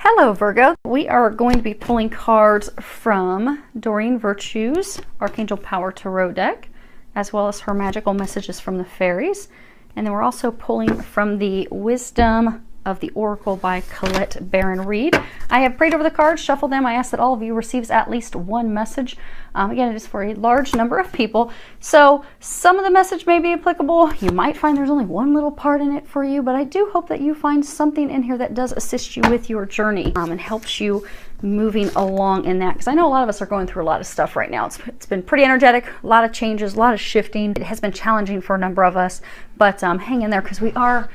Hello Virgo, we are going to be pulling cards from Doreen Virtue's Archangel Power Tarot deck, as well as her magical messages from the fairies. And then we're also pulling from the Wisdom of the Oracle by Colette Baron Reed. I have prayed over the cards, shuffled them. I ask that all of you receives at least one message. Again, it is for a large number of people. So some of the message may be applicable. You might find there's only one little part in it for you, but I do hope that you find something in here that does assist you with your journey and helps you moving along in that. Because I know a lot of us are going through a lot of stuff right now. It's been pretty energetic, a lot of changes, a lot of shifting. It has been challenging for a number of us, but hang in there because we are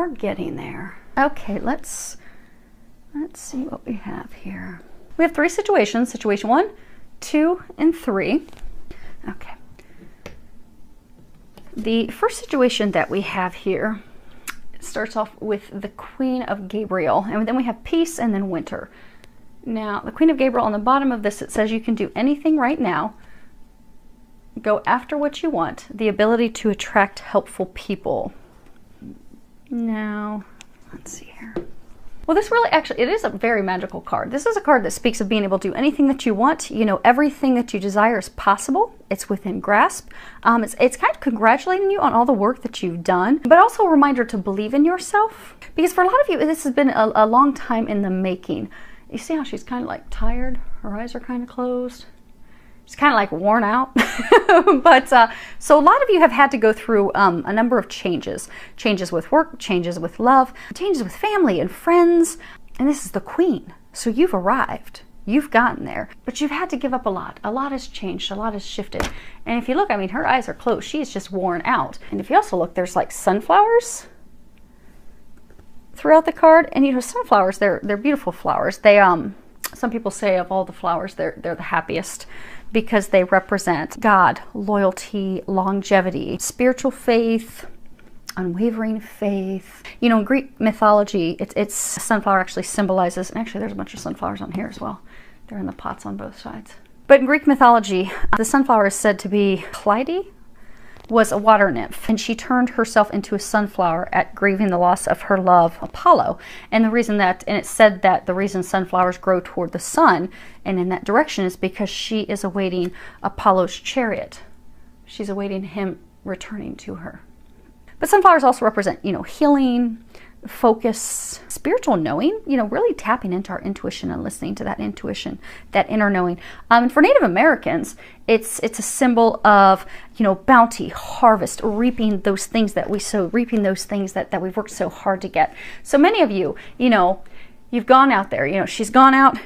getting there. Okay, let's see what we have here. We have three situations, situation 1, 2, and 3. Okay. The first situation that we have here starts off with the Queen of Gabriel, and then we have peace and then winter. Now, the Queen of Gabriel, on the bottom of this, it says you can do anything right now. Go after what you want. The ability to attract helpful people. Now, let's see here. Well, this really actually, it is a very magical card. This is a card that speaks of being able to do anything that you want. You know, everything that you desire is possible. It's within grasp. It's kind of congratulating you on all the work that you've done, but also a reminder to believe in yourself. Because for a lot of you, this has been a long time in the making. You see how she's kind of like tired? Her eyes are kind of closed. She's kind of like worn out. But so a lot of you have had to go through a number of changes. Changes with work, changes with love, changes with family and friends. And this is the Queen. So you've arrived. You've gotten there. But you've had to give up a lot. A lot has changed. A lot has shifted. And if you look, I mean, her eyes are closed. She's just worn out. And if you also look, there's like sunflowers throughout the card. And you know, sunflowers, they're beautiful flowers. They some people say of all the flowers, they're the happiest, because they represent God, loyalty, longevity, spiritual faith, unwavering faith. You know, in Greek mythology, it's sunflower actually symbolizes, and actually there's a bunch of sunflowers on here as well. They're in the pots on both sides. But in Greek mythology, the sunflower is said to be Clyde, was a water nymph, and she turned herself into a sunflower at grieving the loss of her love, Apollo. And the reason that, and it's said that the reason sunflowers grow toward the sun and in that direction is because she is awaiting Apollo's chariot. She's awaiting him returning to her. But sunflowers also represent, you know, healing, focus, spiritual knowing, you know, really tapping into our intuition and listening to that intuition, that inner knowing. And for Native Americans, it's a symbol of, you know, bounty, harvest, reaping those things that we sow, reaping those things that we've worked so hard to get. So many of you, you know, you've gone out there, you know, she's gone out,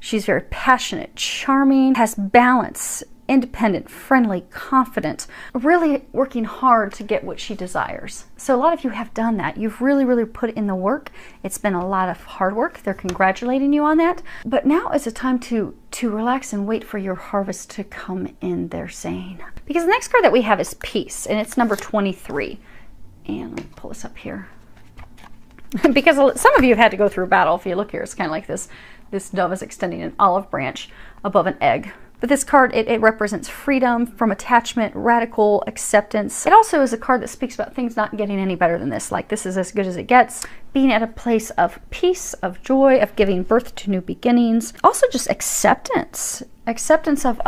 she's very passionate, charming, has balance, independent, friendly, confident, really working hard to get what she desires. So a lot of you have done that. You've really put in the work. It's been a lot of hard work. They're congratulating you on that. But now is a time to relax and wait for your harvest to come in, they're saying. Because the next card that we have is peace, and it's number 23. And let me pull this up here. Because some of you have had to go through a battle. If you look here, it's kind of like this dove is extending an olive branch above an egg. But this card, it represents freedom from attachment, radical acceptance. It also is a card that speaks about things not getting any better than this. Like, this is as good as it gets. Being at a place of peace, of joy, of giving birth to new beginnings. Also just acceptance. Acceptance of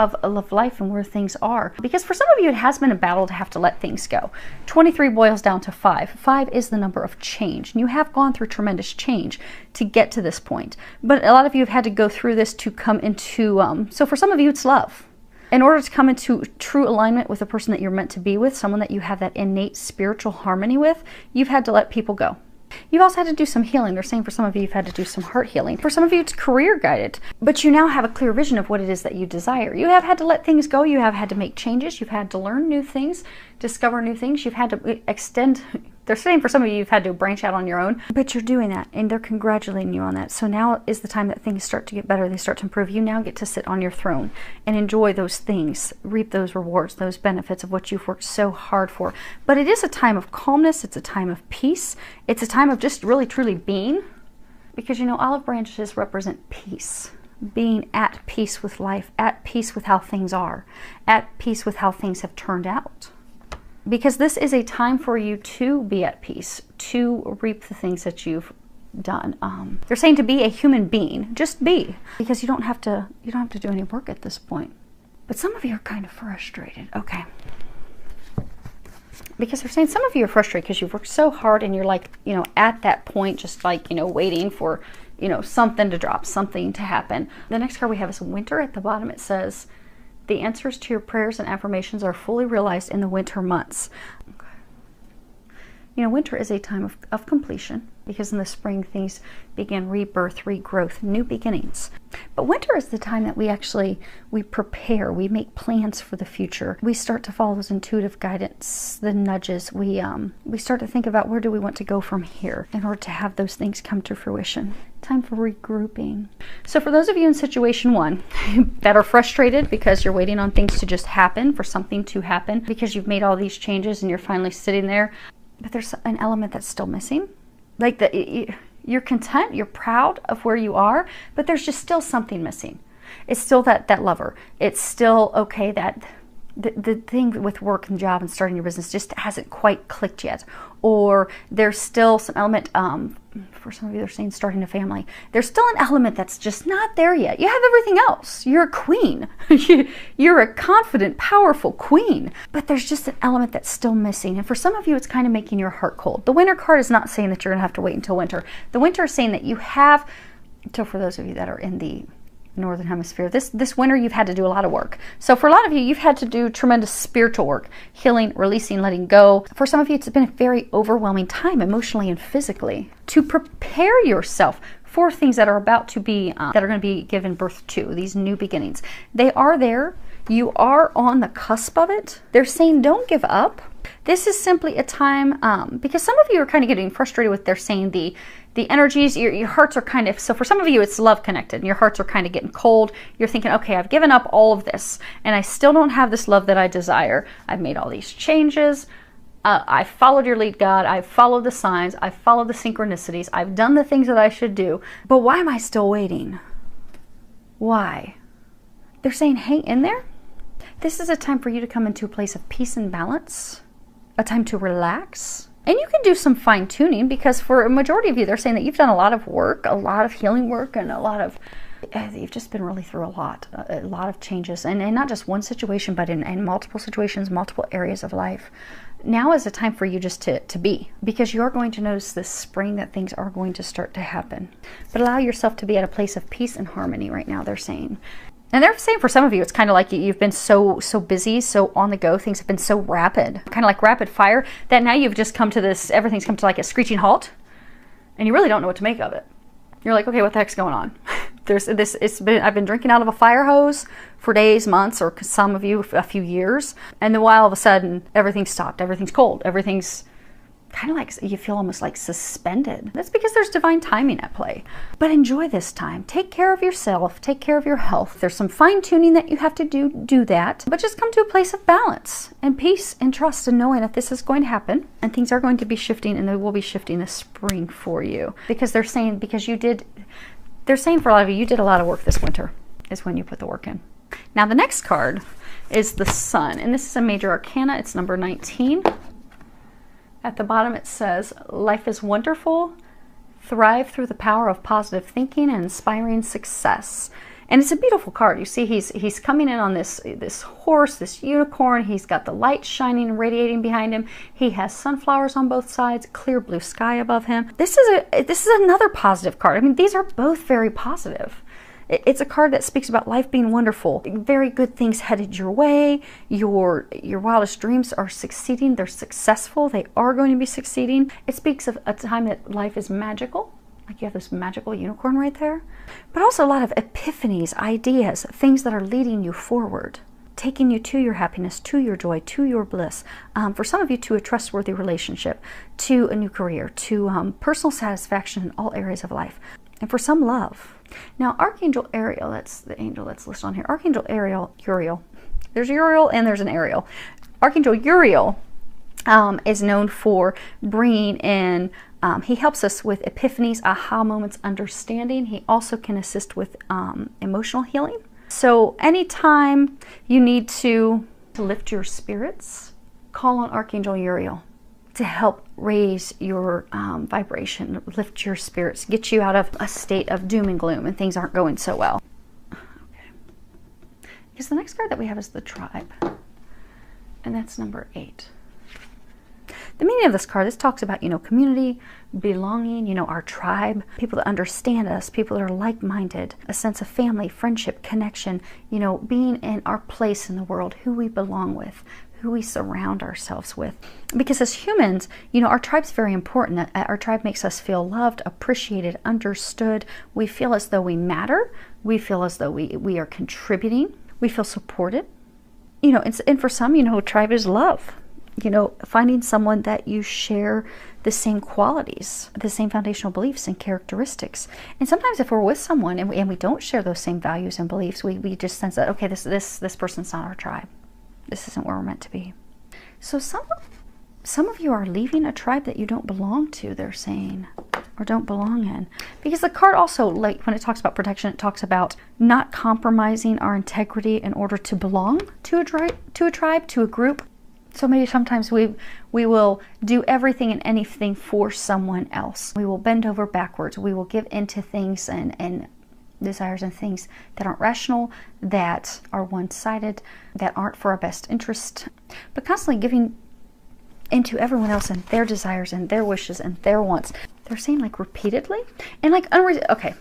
life and where things are. Because for some of you, it has been a battle to have to let things go. 23 boils down to 5. 5 is the number of change. And you have gone through tremendous change to get to this point. But a lot of you have had to go through this to come into, so for some of you, it's love. In order to come into true alignment with the person that you're meant to be with, someone that you have that innate spiritual harmony with, you've had to let people go. You've also had to do some healing. They're saying for some of you, you've had to do some heart healing. For some of you, it's career guided. But you now have a clear vision of what it is that you desire. You have had to let things go. You have had to make changes. You've had to learn new things, discover new things. You've had to extend. They're saying for some of you, you've had to branch out on your own. But you're doing that, and they're congratulating you on that. So now is the time that things start to get better. They start to improve. You now get to sit on your throne and enjoy those things, reap those rewards, those benefits of what you've worked so hard for. But it is a time of calmness. It's a time of peace. It's a time of just really, truly being. Because, you know, olive branches represent peace. Being at peace with life, at peace with how things are, at peace with how things have turned out. Because this is a time for you to be at peace, to reap the things that you've done. They're saying to be a human being, just be, because you don't have to do any work at this point. But some of you are kind of frustrated. Okay. Because they're saying some of you are frustrated because you've worked so hard and you're like, you know, at that point, just like, you know, waiting for, you know, something to drop, something to happen. The next card we have is winter. At the bottom it says, the answers to your prayers and affirmations are fully realized in the winter months. Okay. You know, winter is a time of completion, because in the spring things begin rebirth, regrowth, new beginnings. But winter is the time that we prepare, we make plans for the future. We start to follow those intuitive guidance, the nudges. We start to think about where do we want to go from here in order to have those things come to fruition. Time for regrouping. So for those of you in situation 1 that are frustrated because you're waiting on things to just happen, for something to happen, because you've made all these changes and you're finally sitting there, but there's an element that's still missing. Like you're content, you're proud of where you are, but there's just still something missing. It's still that lover. It's still okay that the thing with work and job and starting your business just hasn't quite clicked yet. Or there's still some element, for some of you they're saying starting a family. There's still an element that's just not there yet. You have everything else. You're a queen. You're a confident, powerful queen. But there's just an element that's still missing. And for some of you, it's kind of making your heart cold. The winter card is not saying that you're going to have to wait until winter. The winter is saying that you have, so for those of you that are in the Northern Hemisphere, this winter you've had to do a lot of work. So for a lot of you, you've had to do tremendous spiritual work, healing, releasing, letting go. For some of you, it's been a very overwhelming time emotionally and physically to prepare yourself for things that are about to be, that are going to be given birth to, these new beginnings. They are there. You are on the cusp of it. They're saying don't give up. This is simply a time, because some of you are kind of getting frustrated with, they're saying the energies, your hearts are kind of, so for some of you it's love connected and your hearts are kind of getting cold. You're thinking, okay, I've given up all of this and I still don't have this love that I desire. I've made all these changes. I followed your lead, God. I've followed the signs. I've followed the synchronicities. I've done the things that I should do. But why am I still waiting? Why? They're saying hang in there. This is a time for you to come into a place of peace and balance, a time to relax. And you can do some fine tuning, because for a majority of you, they're saying that you've done a lot of work, a lot of healing work, and a lot of, you've just been really through a lot of changes. And not just one situation, but in multiple situations, multiple areas of life. Now is a time for you just to be, because you're going to notice this spring that things are going to start to happen. But allow yourself to be at a place of peace and harmony right now, they're saying. And they're saying for some of you, it's kind of like you've been so busy, so on the go. Things have been so rapid, kind of like rapid fire, that now you've just come to this, everything's come to like a screeching halt, and you really don't know what to make of it. You're like, okay, what the heck's going on? I've been drinking out of a fire hose for days, months, or some of you a few years. And then all of a sudden, everything's stopped. Everything's cold. Everything's kind of like you feel almost like suspended. That's because there's divine timing at play. But enjoy this time. Take care of yourself. Take care of your health. There's some fine tuning that you have to do that. But just come to a place of balance and peace and trust, and knowing that this is going to happen and things are going to be shifting, and they will be shifting this spring for you. Because they're saying, they're saying for a lot of you, you did a lot of work this winter, is when you put the work in. Now the next card is the Sun, and this is a major arcana. It's number 19. At the bottom it says, life is wonderful, thrive through the power of positive thinking and inspiring success. And it's a beautiful card. You see he's coming in on this horse, this unicorn. He's got the light shining and radiating behind him. He has sunflowers on both sides, clear blue sky above him. This is another positive card. I mean, these are both very positive. It's a card that speaks about life being wonderful. Very good things headed your way. Your wildest dreams are succeeding. They're successful. They are going to be succeeding. It speaks of a time that life is magical. Like you have this magical unicorn right there. But also a lot of epiphanies, ideas, things that are leading you forward, taking you to your happiness, to your joy, to your bliss. For some of you, to a trustworthy relationship, to a new career, to personal satisfaction in all areas of life. And for some, love. Now, Archangel Ariel, that's the angel that's listed on here. Archangel Uriel. There's Uriel and there's an Ariel. Archangel Uriel is known for bringing in, he helps us with epiphanies, aha moments, understanding. He also can assist with emotional healing. So anytime you need to lift your spirits, call on Archangel Uriel. to help raise your vibration, lift your spirits, get you out of a state of doom and gloom and things aren't going so well. Okay. Because the next card that we have is the tribe, and that's number 8. The meaning of this card, this talks about, community, belonging, our tribe, people that understand us, people that are like-minded, a sense of family, friendship, connection, being in our place in the world, who we belong with, who we surround ourselves with. Because as humans, our tribe's very important. Our tribe makes us feel loved, appreciated, understood. We feel as though we matter. We feel as though we are contributing. We feel supported. And for some, tribe is love. Finding someone that you share the same qualities, the same foundational beliefs and characteristics. And sometimes if we're with someone and we don't share those same values and beliefs, we just sense that, okay, this person's not our tribe. This isn't where we're meant to be. So some of you are leaving a tribe that you don't belong to, they're saying, or don't belong in. Because the card also, like when it talks about protection, it talks about not compromising our integrity in order to belong to a tribe, to a group. So maybe sometimes we will do everything and anything for someone else. We will bend over backwards. We will give into things and desires and things that aren't rational, that are one-sided, that aren't for our best interest. But constantly giving into everyone else and their desires and their wishes and their wants. They're saying like repeatedly and like okay.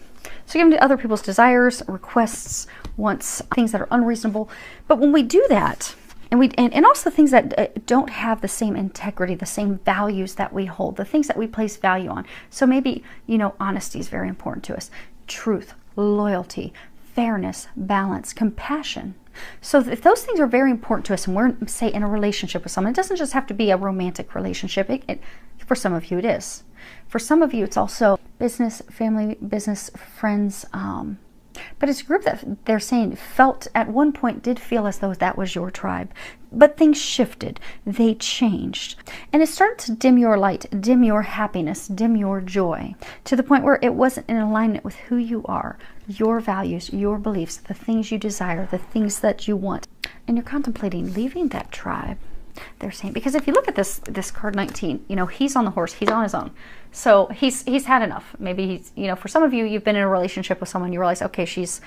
So giving to other people's desires, requests, wants, things that are unreasonable. But when we do that, and also things that don't have the same integrity, the same values that we hold, the things that we place value on. So maybe, honesty is very important to us. Truth, loyalty, fairness, balance, compassion. So if those things are very important to us and we're, say, in a relationship with someone, it doesn't just have to be a romantic relationship. For some of you, it is. For some of you, it's also business, family, business, friends, but it's a group that they're saying felt at one point did feel as though that was your tribe. But things shifted. They changed. And it started to dim your light, dim your happiness, dim your joy, to the point where it wasn't in alignment with who you are, your values, your beliefs, the things you desire, the things that you want. And you're contemplating leaving that tribe. They're saying, because if you look at this card 19, he's on the horse, he's on his own. So he's had enough. Maybe he's, for some of you, you've been in a relationship with someone, you realize, okay, this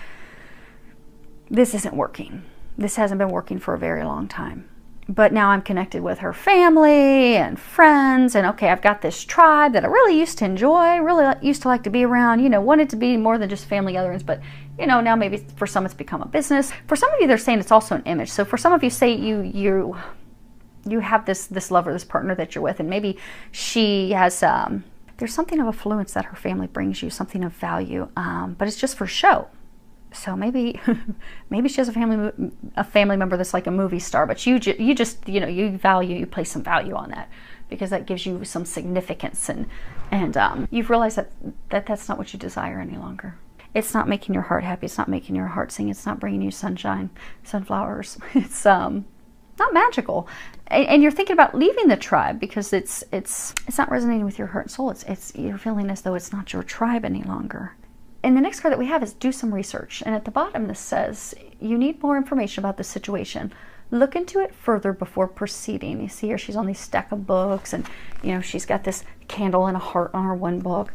isn't working. This hasn't been working for a very long time. But now I'm connected with her family and friends, and okay, I've got this tribe that I really used to enjoy, really used to like to be around, wanted to be more than just family gatherings, but now maybe for some it's become a business. For some of you, they're saying it's also an image. So for some of you, say you have this lover, this partner that you're with, and maybe she has, there's something of affluence that her family brings you, something of value, but it's just for show. So maybe she has a family member that's like a movie star, but you just you place some value on that because that gives you some significance, and you've realized that's not what you desire any longer. It's not making your heart happy. It's not making your heart sing. It's not bringing you sunshine, sunflowers. It's not magical, and you're thinking about leaving the tribe because it's not resonating with your heart and soul. You're feeling as though it's not your tribe any longer. And the next card that we have is do some research. And at the bottom this says, you need more information about the situation. Look into it further before proceeding. You see here she's on these stack of books, and she's got this candle and a heart on her one book.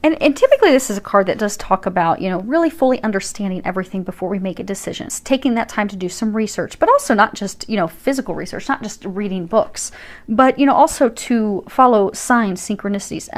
And typically this is a card that does talk about, really fully understanding everything before we make a decision. It's taking that time to do some research, but also not just, physical research, not just reading books, but, also to follow signs, synchronicities,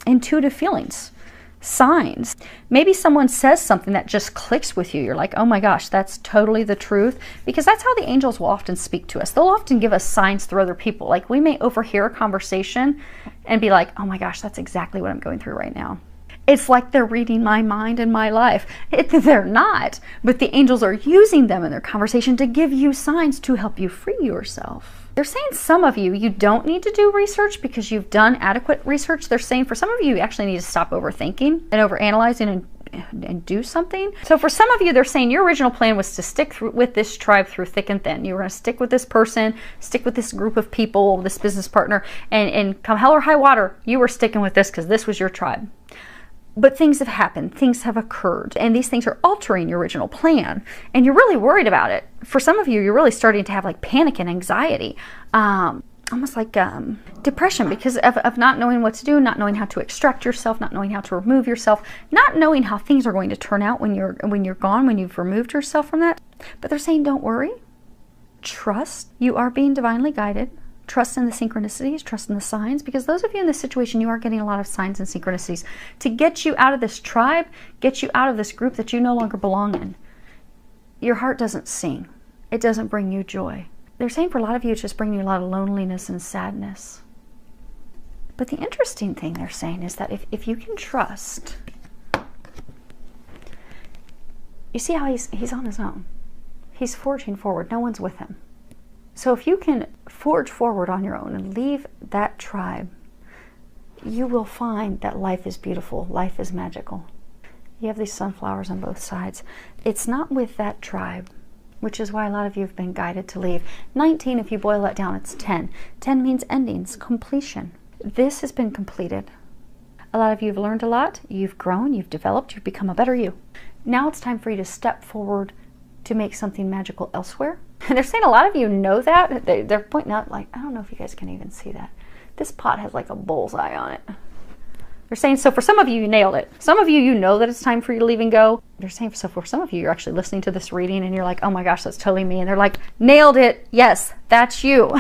intuitive feelings, signs. Maybe someone says something that just clicks with you. You're like, oh my gosh, that's totally the truth. Because that's how the angels will often speak to us. They'll often give us signs through other people. Like we may overhear a conversation and be like, oh my gosh, that's exactly what I'm going through right now. It's like they're reading my mind and my life. They're not, but the angels are using them in their conversation to give you signs to help you free yourself. They're saying some of you don't need to do research because you've done adequate research. They're saying for some of you actually need to stop overthinking and overanalyzing and do something. So for some of you, they're saying your original plan was to stick with this tribe through thick and thin. You were going to stick with this person, stick with this group of people, this business partner, and come hell or high water, you were sticking with this because this was your tribe. But things have happened, things have occurred, and these things are altering your original plan, and you're really worried about it. For some of you, you're really starting to have like panic and anxiety. almost like depression, because of not knowing what to do, not knowing how to extract yourself, not knowing how to remove yourself, not knowing how things are going to turn out when you're gone, when you've removed yourself from that. But they're saying, don't worry. Trust. You are being divinely guided. Trust in the synchronicities, trust in the signs, because those of you in this situation, you are getting a lot of signs and synchronicities to get you out of this tribe, get you out of this group that you no longer belong in. Your heart doesn't sing. It doesn't bring you joy. They're saying for a lot of you, it's just bringing you a lot of loneliness and sadness. But the interesting thing they're saying is that if you can trust, you see how he's on his own. He's forging forward. No one's with him. So if you can forge forward on your own and leave that tribe, you will find that life is beautiful. Life is magical. You have these sunflowers on both sides. It's not with that tribe, which is why a lot of you have been guided to leave. 19, if you boil that down, it's 10. 10 means endings, completion. This has been completed. A lot of you have learned a lot. You've grown, you've developed, you've become a better you. Now it's time for you to step forward to make something magical elsewhere. And they're saying a lot of you know that. They're pointing out, like, I don't know if you guys can even see that. This pot has like a bullseye on it. They're saying, so for some of you, you nailed it. Some of you, you know that it's time for you to leave and go. They're saying, so for some of you, you're actually listening to this reading and you're like, oh my gosh, that's totally me. And they're like, nailed it. Yes, that's you.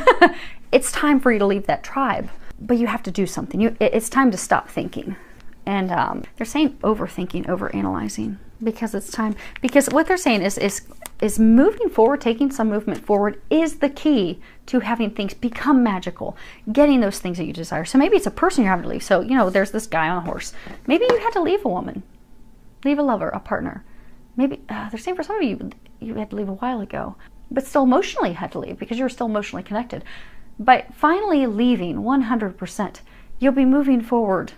It's time for you to leave that tribe. But you have to do something. It's time to stop thinking. And they're saying overthinking, overanalyzing, because it's time. Because what they're saying is moving forward, taking some movement forward is the key to having things become magical, getting those things that you desire. So maybe it's a person you're having to leave. So, you know, there's this guy on a horse. Maybe you had to leave a woman, leave a lover, a partner. Maybe they're saying for some of you, you had to leave a while ago, but still emotionally had to leave because you were still emotionally connected. But finally leaving 100%, you'll be moving forward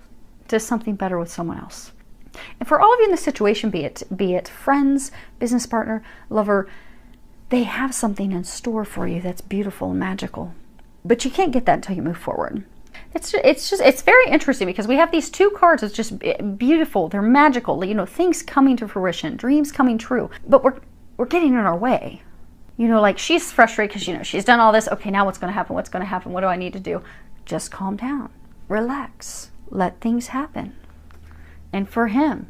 to something better with someone else. And for all of you in this situation, be it friends, business partner, lover, they have something in store for you that's beautiful and magical. But you can't get that until you move forward. It's very interesting because we have these two cards that's just beautiful, they're magical, you know, things coming to fruition, dreams coming true. But we're getting in our way. You know, like she's frustrated because, you know, she's done all this. Okay, now what's going to happen? What's going to happen? What do I need to do? Just calm down. Relax. Let things happen. And for him,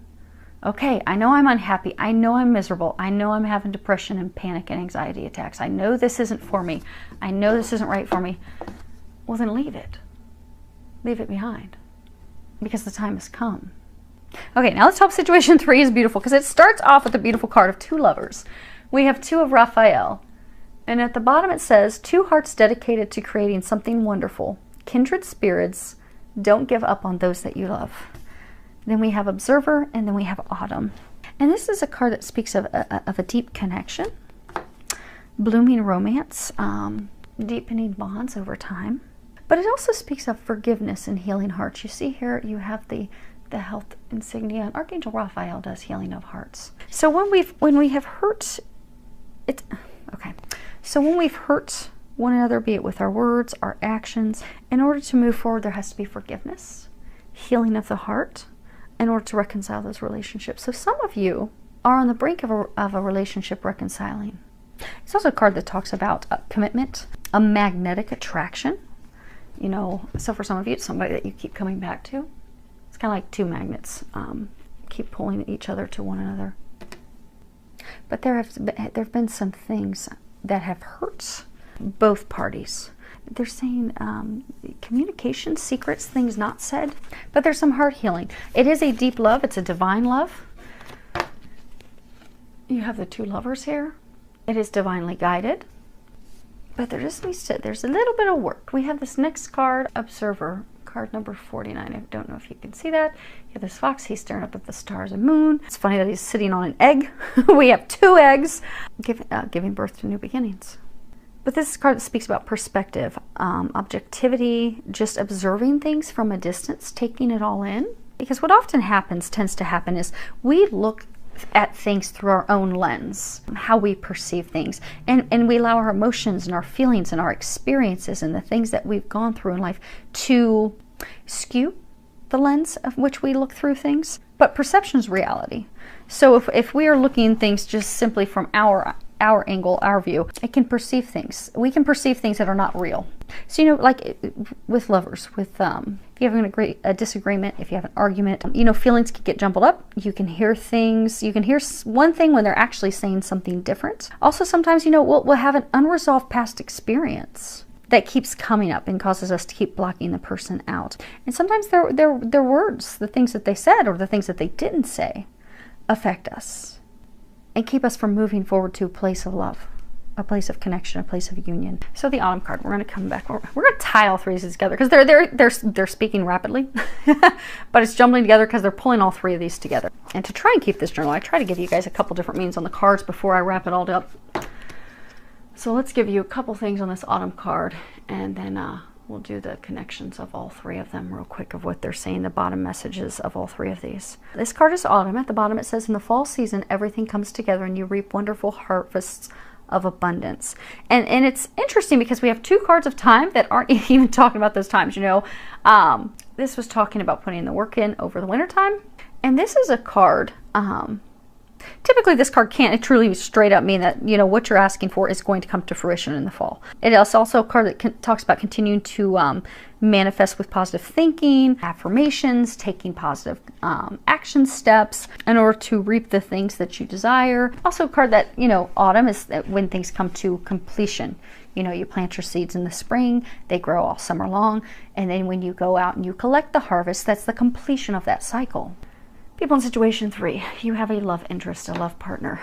okay, I know I'm unhappy. I know I'm miserable. I know I'm having depression and panic and anxiety attacks. I know this isn't for me. I know this isn't right for me. Well, then leave it. Leave it behind. Because the time has come. Okay, now let's hope situation 3 is beautiful, because it starts off with the beautiful card of 2 lovers. We have 2 of Raphael. And at the bottom it says, 2 hearts dedicated to creating something wonderful. Kindred spirits, don't give up on those that you love. Then we have Observer, and then we have Autumn. And this is a card that speaks of a deep connection, blooming romance, deepening bonds over time. But it also speaks of forgiveness and healing hearts. You see here, you have the health insignia, and Archangel Raphael does healing of hearts. So when we have hurt, So when we've hurt one another, be it with our words, our actions, in order to move forward, there has to be forgiveness, healing of the heart, in order to reconcile those relationships. So some of you are on the brink of a relationship reconciling. It's also a card that talks about commitment, a magnetic attraction. You know, so for some of you, it's somebody that you keep coming back to. It's kind of like 2 magnets, keep pulling each other to one another. But there have been some things that have hurt both parties. They're saying communication, secrets, things not said, but there's some heart healing. It is a deep love. It's a divine love. You have the 2 lovers here. It is divinely guided, but there just needs to, there's a little bit of work. We have this next card, Observer, card number 49. I don't know if you can see that. You have this fox. He's staring up at the stars and moon. It's funny that he's sitting on an egg. We have 2 eggs, giving birth to new beginnings. But this card speaks about perspective, objectivity, just observing things from a distance, taking it all in. Because what often tends to happen is we look at things through our own lens, how we perceive things. And we allow our emotions and our feelings and our experiences and the things that we've gone through in life to skew the lens of which we look through things. But perception is reality. So if we are looking at things just simply from our our angle, our view. It can perceive things. We can perceive things that are not real. So, you know, like with lovers, with if you have a disagreement, if you have an argument, you know, feelings can get jumbled up. You can hear things. You can hear one thing when they're actually saying something different. Also, sometimes, you know, we'll have an unresolved past experience that keeps coming up and causes us to keep blocking the person out. And sometimes their words, the things that they said or the things that they didn't say, affect us and keep us from moving forward to a place of love, a place of connection, a place of union. So the Autumn card, we're going to come back. We're going to tie all three of these together because they're speaking rapidly, but it's jumbling together because they're pulling all three of these together. And to try and keep this journal, I try to give you guys a couple different meanings on the cards before I wrap it all up. So let's give you a couple things on this Autumn card, and then we'll do the connections of all three of them real quick of what they're saying, the bottom messages of all three of these. This card is Autumn. At the bottom it says, in the fall season, everything comes together and you reap wonderful harvests of abundance. And it's interesting because we have two cards of time that aren't even talking about those times, you know. This was talking about putting the work in over the winter time. And this is a card, typically this card can't truly straight up mean that, you know, what you're asking for is going to come to fruition in the fall. It is also a card that talks about continuing to manifest with positive thinking, affirmations, taking positive action steps in order to reap the things that you desire. Also a card that, you know, autumn is when things come to completion. You know, you plant your seeds in the spring, they grow all summer long, and then when you go out and you collect the harvest, that's the completion of that cycle. People in situation 3, you have a love interest, a love partner.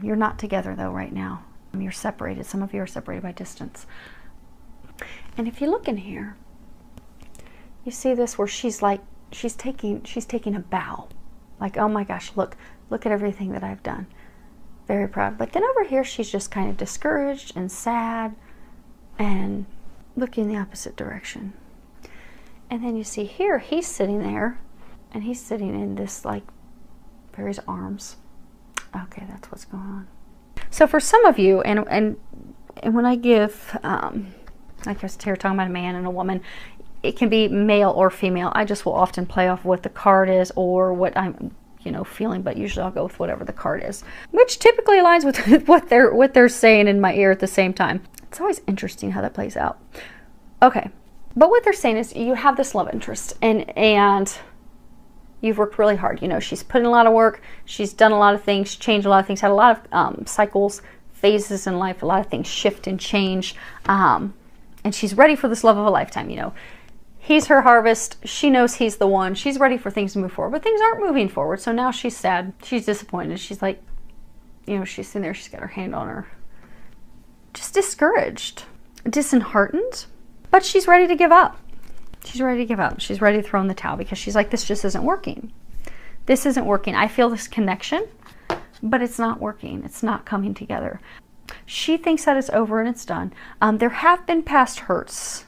You're not together though right now. You're separated. Some of you are separated by distance. And if you look in here, you see this where she's taking a bow. Like, oh my gosh, look at everything that I've done. Very proud. But then over here, she's just kind of discouraged and sad and looking the opposite direction. And then you see here, he's sitting there. And he's sitting in this, like, Fairy's arms. Okay, that's what's going on. So for some of you, and when I give, like I was here talking about a man and a woman, it can be male or female. I just will often play off what the card is or what I'm, you know, feeling, but usually I'll go with whatever the card is, which typically aligns with what they're saying in my ear at the same time. It's always interesting how that plays out. Okay, but what they're saying is you have this love interest, and you've worked really hard. You know, she's put in a lot of work. She's done a lot of things, changed a lot of things, had a lot of cycles, phases in life, a lot of things shift and change. And she's ready for this love of a lifetime, you know. He's her harvest. She knows he's the one. She's ready for things to move forward, but things aren't moving forward. So now she's sad. She's disappointed. She's like, you know, she's sitting there. She's got her hand on her. Just discouraged, disheartened, but she's ready to give up. She's ready to give up. She's ready to throw in the towel because she's like, this just isn't working. This isn't working. I feel this connection, but it's not working. It's not coming together. She thinks that it's over and it's done. There have been past hurts,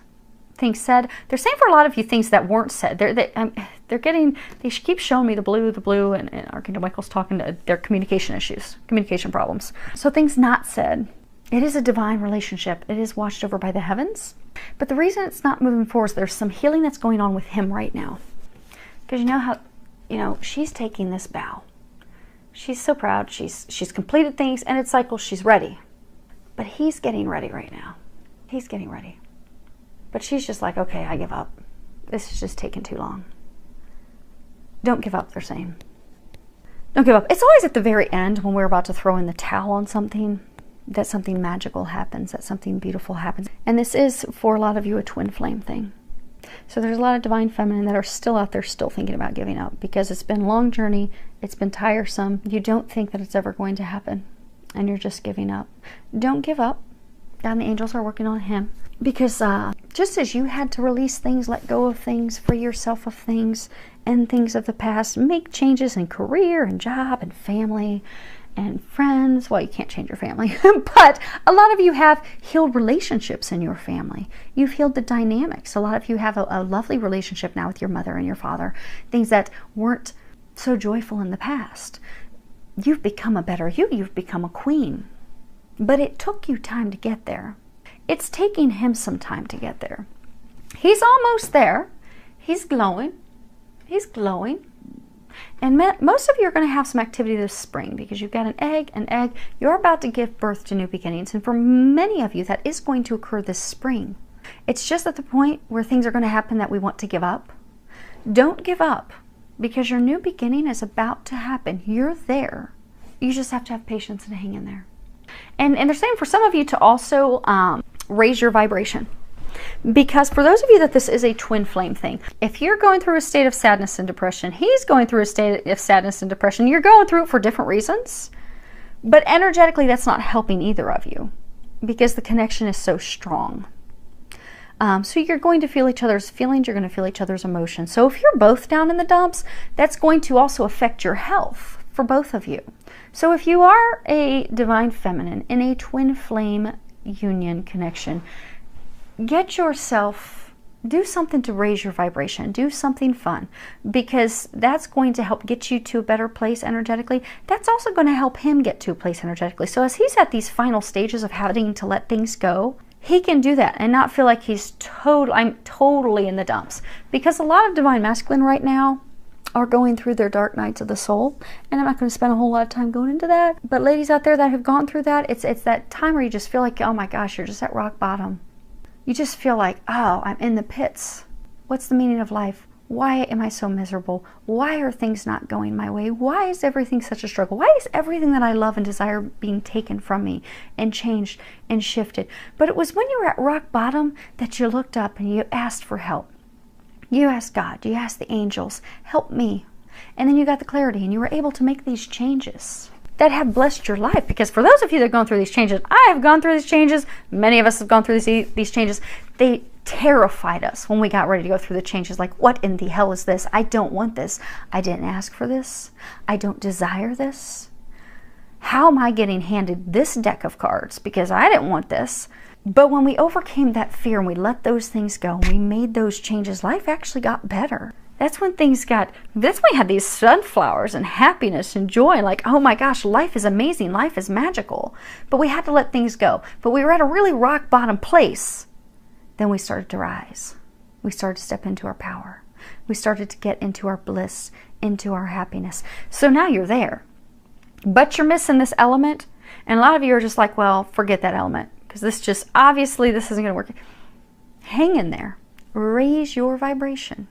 things said. They're saying for a lot of you things that weren't said. They keep showing me the blue, and Archangel Michael's talking to their communication issues, communication problems. So things not said. It is a divine relationship. It is watched over by the heavens. But the reason it's not moving forward is there's some healing that's going on with him right now. Because you know how, you know, she's taking this bow. She's so proud. She's completed things and it's cycle. She's ready. But he's getting ready right now. He's getting ready. But she's just like, okay, I give up. This is just taking too long. Don't give up, they're saying. Don't give up. It's always at the very end when we're about to throw in the towel on something, that something magical happens, that something beautiful happens. And this is, for a lot of you, a twin flame thing. So there's a lot of divine feminine that are still out there, still thinking about giving up, because it's been a long journey, it's been tiresome. You don't think that it's ever going to happen, and you're just giving up. Don't give up. God and the angels are working on him. Because just as you had to release things, let go of things, free yourself of things, and things of the past, make changes in career and job and family, and friends. Well, you can't change your family, but a lot of you have healed relationships in your family. You've healed the dynamics. A lot of you have a lovely relationship now with your mother and your father, things that weren't so joyful in the past. You've become a better you. You've become a queen, but it took you time to get there. It's taking him some time to get there. He's almost there. He's glowing. He's glowing. And most of you are going to have some activity this spring because you've got an egg. You're about to give birth to new beginnings. And for many of you, that is going to occur this spring. It's just at the point where things are going to happen that we want to give up. Don't give up because your new beginning is about to happen. You're there. You just have to have patience and hang in there. And they're saying for some of you to also raise your vibration. Because for those of you that this is a twin flame thing, if you're going through a state of sadness and depression, he's going through a state of sadness and depression. You're going through it for different reasons. But energetically, that's not helping either of you because the connection is so strong. So you're going to feel each other's feelings. You're going to feel each other's emotions. So if you're both down in the dumps, that's going to also affect your health for both of you. So if you are a divine feminine in a twin flame union connection, get yourself, do something to raise your vibration. Do something fun because that's going to help get you to a better place energetically. That's also going to help him get to a place energetically. So as he's at these final stages of having to let things go, he can do that and not feel like I'm totally in the dumps. Because a lot of divine masculine right now are going through their dark nights of the soul. And I'm not going to spend a whole lot of time going into that. But ladies out there that have gone through that, it's that time where you just feel like, oh my gosh, you're just at rock bottom. You just feel like, oh, I'm in the pits. What's the meaning of life? Why am I so miserable? Why are things not going my way? Why is everything such a struggle? Why is everything that I love and desire being taken from me and changed and shifted? But it was when you were at rock bottom that you looked up and you asked for help. You asked God, you asked the angels, help me. And then you got the clarity and you were able to make these changes that have blessed your life. Because for those of you that have gone through these changes, I have gone through these changes. Many of us have gone through these changes. They terrified us when we got ready to go through the changes. Like, what in the hell is this? I don't want this. I didn't ask for this. I don't desire this. How am I getting handed this deck of cards? Because I didn't want this. But when we overcame that fear and we let those things go, and we made those changes, life actually got better. That's when that's when we had these sunflowers and happiness and joy. Like, oh my gosh, life is amazing. Life is magical. But we had to let things go. But we were at a really rock bottom place. Then we started to rise. We started to step into our power. We started to get into our bliss, into our happiness. So now you're there. But you're missing this element. And a lot of you are just like, well, forget that element. Because obviously this isn't going to work. Hang in there. Raise your vibration.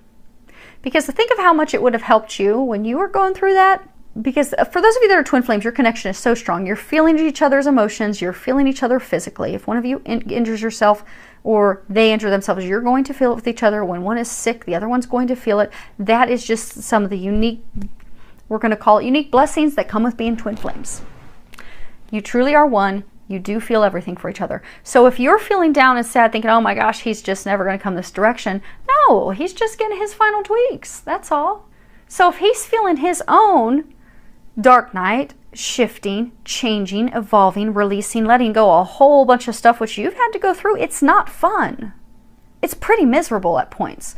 Because think of how much it would have helped you when you were going through that. Because for those of you that are twin flames, your connection is so strong. You're feeling each other's emotions. You're feeling each other physically. If one of you injures yourself or they injure themselves, you're going to feel it with each other. When one is sick, the other one's going to feel it. That is just some of the unique, we're going to call it unique blessings that come with being twin flames. You truly are one. You do feel everything for each other. So if you're feeling down and sad, thinking, oh my gosh, he's just never going to come this direction. No, he's just getting his final tweaks. That's all. So if he's feeling his own dark night, shifting, changing, evolving, releasing, letting go a whole bunch of stuff which you've had to go through, it's not fun. It's pretty miserable at points.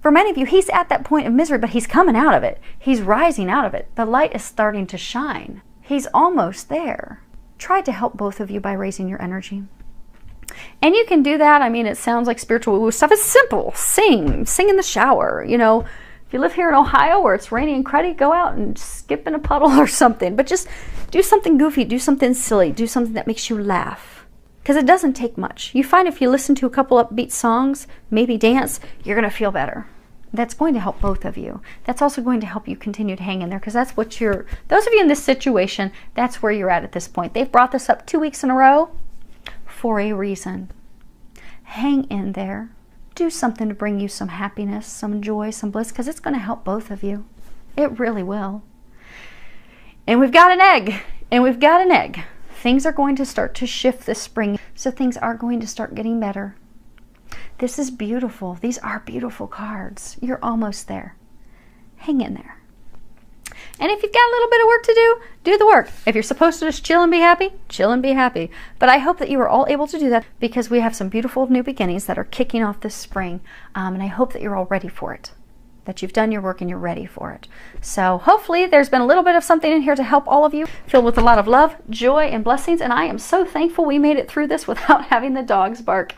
For many of you, he's at that point of misery, but he's coming out of it. He's rising out of it. The light is starting to shine. He's almost there. Try to help both of you by raising your energy. And you can do that. I mean, it sounds like spiritual woo stuff. It's simple. Sing in the shower. You know, if you live here in Ohio where it's rainy and cruddy, go out and skip in a puddle or something. But just do something goofy, do something silly, do something that makes you laugh. Because it doesn't take much. You find if you listen to a couple upbeat songs, maybe dance, you're going to feel better. That's going to help both of you. That's also going to help you continue to hang in there because that's what those of you in this situation, that's where you're at this point. They've brought this up 2 weeks in a row for a reason. Hang in there. Do something to bring you some happiness, some joy, some bliss because it's going to help both of you. It really will. And we've got an egg. Things are going to start to shift this spring, so things are going to start getting better. This is beautiful. These are beautiful cards. You're almost there. Hang in there. And if you've got a little bit of work to do, do the work. If you're supposed to just chill and be happy, chill and be happy. But I hope that you are all able to do that because we have some beautiful new beginnings that are kicking off this spring. And I hope that you're all ready for it. That you've done your work and you're ready for it. So hopefully there's been a little bit of something in here to help all of you, filled with a lot of love, joy, and blessings. And I am so thankful we made it through this without having the dogs bark.